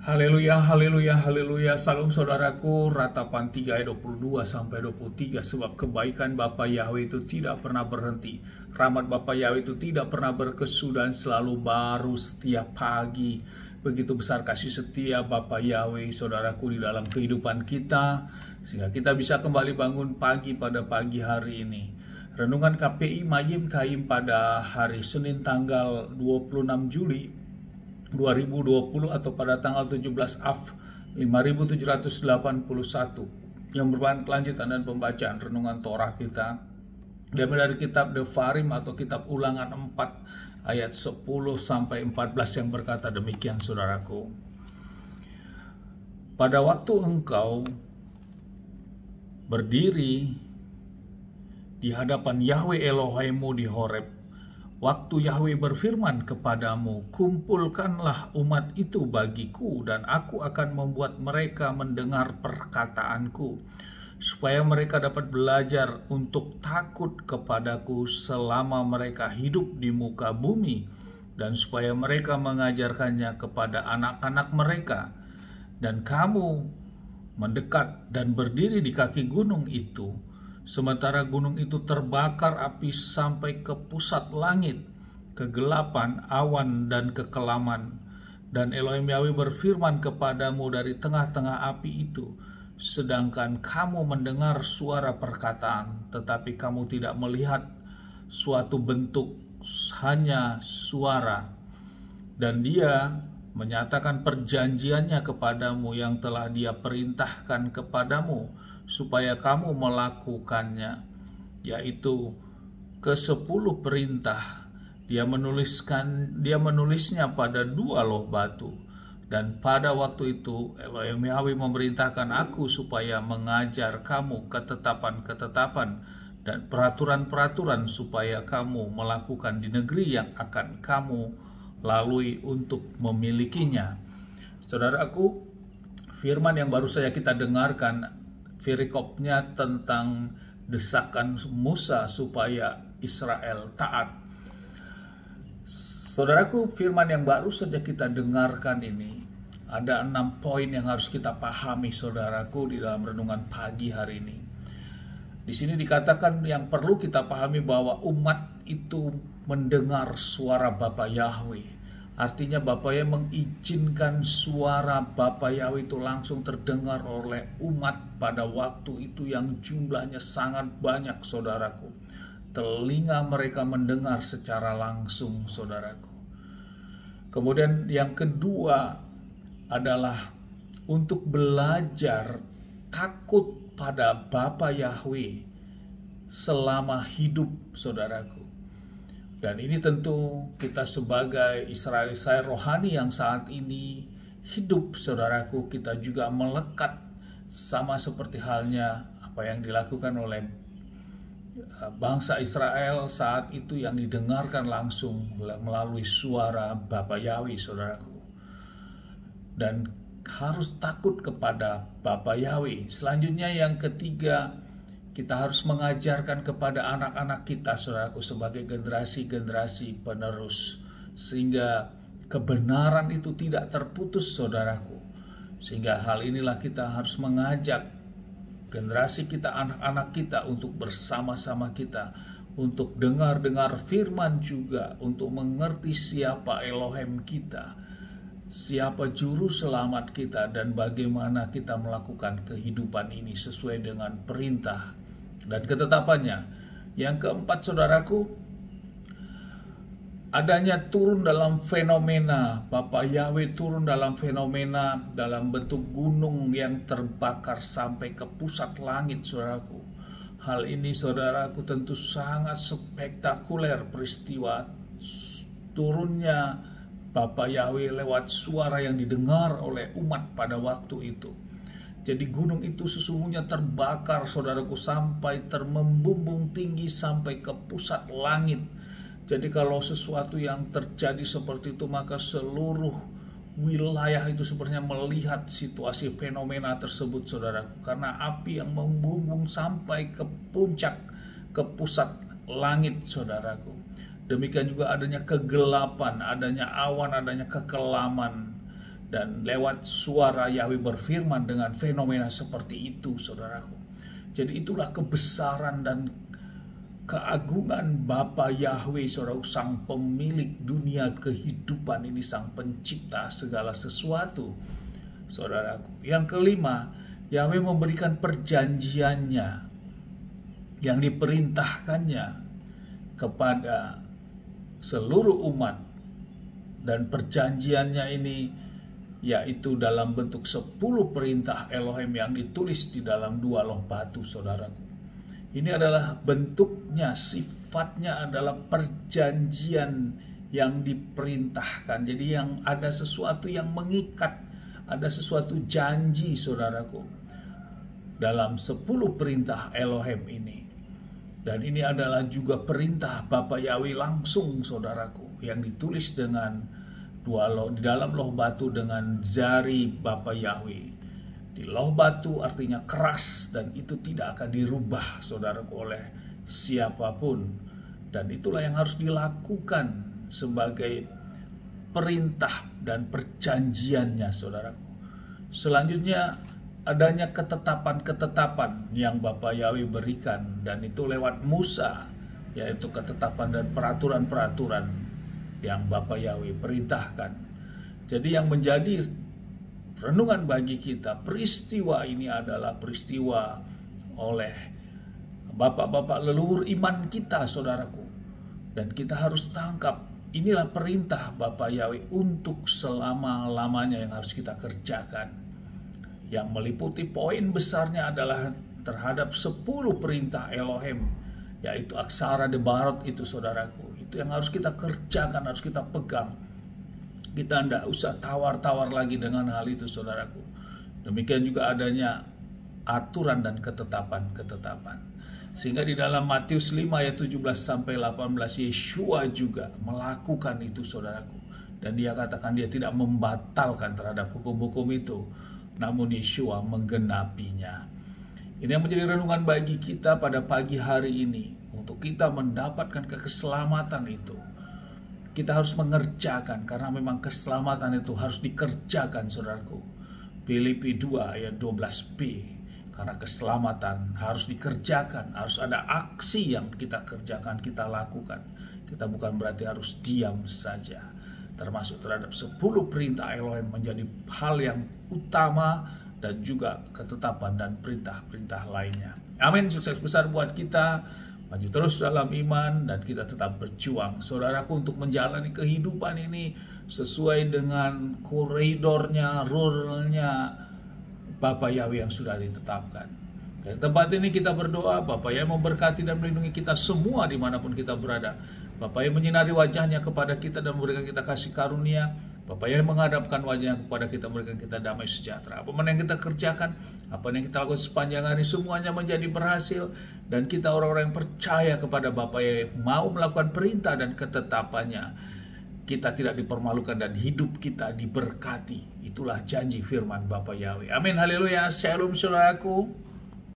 Haleluya, haleluya, haleluya. Salam saudaraku, Ratapan 3 ayat 22 sampai 23. Sebab kebaikan Bapa Yahweh itu tidak pernah berhenti. Rahmat Bapa Yahweh itu tidak pernah berkesudahan, selalu baru setiap pagi. Begitu besar kasih setia Bapa Yahweh, saudaraku, di dalam kehidupan kita, sehingga kita bisa kembali bangun pagi pada pagi hari ini. Renungan KPI Mayim Kaim pada hari Senin tanggal 26 Juli 2020 atau pada tanggal 17 Af 5781 yang merupakan kelanjutan dan pembacaan renungan Torah kita dari kitab Devarim atau kitab Ulangan 4 ayat 10 sampai 14 yang berkata demikian, saudaraku. Pada waktu engkau berdiri di hadapan Yahweh Elohimmu di Horeb, waktu Yahweh berfirman kepadamu, kumpulkanlah umat itu bagiku, dan aku akan membuat mereka mendengar perkataanku, supaya mereka dapat belajar untuk takut kepadaku selama mereka hidup di muka bumi, dan supaya mereka mengajarkannya kepada anak-anak mereka. Dan kamu mendekat dan berdiri di kaki gunung itu, sementara gunung itu terbakar api sampai ke pusat langit, kegelapan, awan, dan kekelaman. Dan Elohim Yahweh berfirman kepadamu dari tengah-tengah api itu, sedangkan kamu mendengar suara perkataan, tetapi kamu tidak melihat suatu bentuk, hanya suara. Dan dia menyatakan perjanjiannya kepadamu yang telah dia perintahkan kepadamu, supaya kamu melakukannya, yaitu ke-10 perintah. Dia menulisnya pada 2 loh batu. Dan pada waktu itu Elohim Yahweh memerintahkan aku supaya mengajar kamu ketetapan-ketetapan dan peraturan-peraturan supaya kamu melakukan di negeri yang akan kamu lalui untuk memilikinya. Saudaraku, firman yang baru saja kita dengarkan, firikopnya tentang desakan Musa supaya Israel taat. Saudaraku, firman yang baru saja kita dengarkan ini, ada 6 poin yang harus kita pahami, saudaraku, di dalam renungan pagi hari ini. Di sini dikatakan yang perlu kita pahami bahwa umat itu mendengar suara Bapa Yahweh. Artinya Bapa Yahweh mengizinkan suara Bapa Yahweh itu langsung terdengar oleh umat pada waktu itu yang jumlahnya sangat banyak, saudaraku. Telinga mereka mendengar secara langsung, saudaraku. Kemudian yang kedua adalah untuk belajar takut pada Bapa Yahweh selama hidup, saudaraku. Dan ini tentu kita sebagai Israel rohani yang saat ini hidup, saudaraku, kita juga melekat sama seperti halnya apa yang dilakukan oleh bangsa Israel saat itu yang didengarkan langsung melalui suara Bapa Yahweh, saudaraku. Dan harus takut kepada Bapa Yahweh. Selanjutnya yang ketiga, kita harus mengajarkan kepada anak-anak kita, saudaraku, sebagai generasi-generasi penerus, sehingga kebenaran itu tidak terputus, saudaraku. Sehingga hal inilah kita harus mengajak generasi kita, anak-anak kita, untuk bersama-sama kita, untuk dengar-dengar firman juga, untuk mengerti siapa Elohim kita, siapa juru selamat kita, dan bagaimana kita melakukan kehidupan ini sesuai dengan perintah dan ketetapannya. Yang keempat, saudaraku, adanya turun dalam fenomena, Bapa Yahweh turun dalam fenomena dalam bentuk gunung yang terbakar sampai ke pusat langit, saudaraku. Hal ini, saudaraku, tentu sangat spektakuler peristiwa turunnya Bapa Yahweh lewat suara yang didengar oleh umat pada waktu itu. Jadi gunung itu sesungguhnya terbakar, saudaraku, sampai membumbung tinggi sampai ke pusat langit. Jadi kalau sesuatu yang terjadi seperti itu, maka seluruh wilayah itu sepertinya melihat situasi fenomena tersebut, saudaraku. Karena api yang membumbung sampai ke puncak, ke pusat langit, saudaraku. Demikian juga adanya kegelapan, adanya awan, adanya kekelaman. Dan lewat suara Yahweh berfirman dengan fenomena seperti itu, saudaraku. Jadi itulah kebesaran dan keagungan Bapa Yahweh, saudaraku, sang pemilik dunia kehidupan ini, sang pencipta segala sesuatu, saudaraku. Yang kelima, Yahweh memberikan perjanjiannya yang diperintahkannya kepada seluruh umat, dan perjanjiannya ini yaitu dalam bentuk 10 perintah Elohim yang ditulis di dalam 2 loh batu, saudaraku. Ini adalah bentuknya, sifatnya adalah perjanjian yang diperintahkan. Jadi yang ada sesuatu yang mengikat, ada sesuatu janji, saudaraku, dalam 10 perintah Elohim ini. Dan ini adalah juga perintah Bapa Yahweh langsung, saudaraku, yang ditulis dengan 2 loh di dalam loh batu dengan jari Bapa Yahweh. Di loh batu artinya keras, dan itu tidak akan dirubah, saudaraku, oleh siapapun. Dan itulah yang harus dilakukan sebagai perintah dan perjanjiannya, saudaraku. Selanjutnya adanya ketetapan-ketetapan yang Bapa Yahweh berikan, dan itu lewat Musa, yaitu ketetapan dan peraturan-peraturan yang Bapa Yahweh perintahkan. Jadi yang menjadi renungan bagi kita, peristiwa ini adalah peristiwa oleh bapak-bapak leluhur iman kita, saudaraku. Dan kita harus tangkap, inilah perintah Bapa Yahweh untuk selama-lamanya yang harus kita kerjakan. Yang meliputi poin besarnya adalah terhadap 10 perintah Elohim, yaitu aksara Debarot itu, saudaraku. Itu yang harus kita kerjakan, harus kita pegang. Kita tidak usah tawar-tawar lagi dengan hal itu, saudaraku. Demikian juga adanya aturan dan ketetapan-ketetapan. Sehingga di dalam Matius 5 ayat 17-18, Yeshua juga melakukan itu, saudaraku. Dan dia katakan dia tidak membatalkan terhadap hukum-hukum itu, namun Yeshua menggenapinya. Ini yang menjadi renungan bagi kita pada pagi hari ini. Untuk kita mendapatkan keselamatan itu, kita harus mengerjakan, karena memang keselamatan itu harus dikerjakan, saudaraku. Filipi 2 ayat 12b. Karena keselamatan harus dikerjakan, harus ada aksi yang kita kerjakan, kita lakukan. Kita bukan berarti harus diam saja. Termasuk terhadap 10 perintah Elohim menjadi hal yang utama, dan juga ketetapan dan perintah-perintah lainnya. Amin. Sukses besar buat kita. Maju terus dalam iman, dan kita tetap berjuang, saudaraku, untuk menjalani kehidupan ini sesuai dengan koridornya, rule-nya Bapa Yahweh yang sudah ditetapkan. Dari tempat ini kita berdoa, Bapa Yahweh memberkati dan melindungi kita semua dimanapun kita berada. Bapa Yahweh menyinari wajahnya kepada kita dan memberikan kita kasih karunia. Bapa Yahweh menghadapkan wajahnya kepada kita, memberikan kita damai sejahtera. Apa yang kita kerjakan, apa yang kita lakukan sepanjang hari, semuanya menjadi berhasil. Dan kita orang-orang yang percaya kepada Bapa Yahweh, mau melakukan perintah dan ketetapannya, kita tidak dipermalukan dan hidup kita diberkati. Itulah janji firman Bapa Yahweh. Amin, haleluya, shalom saudaraku.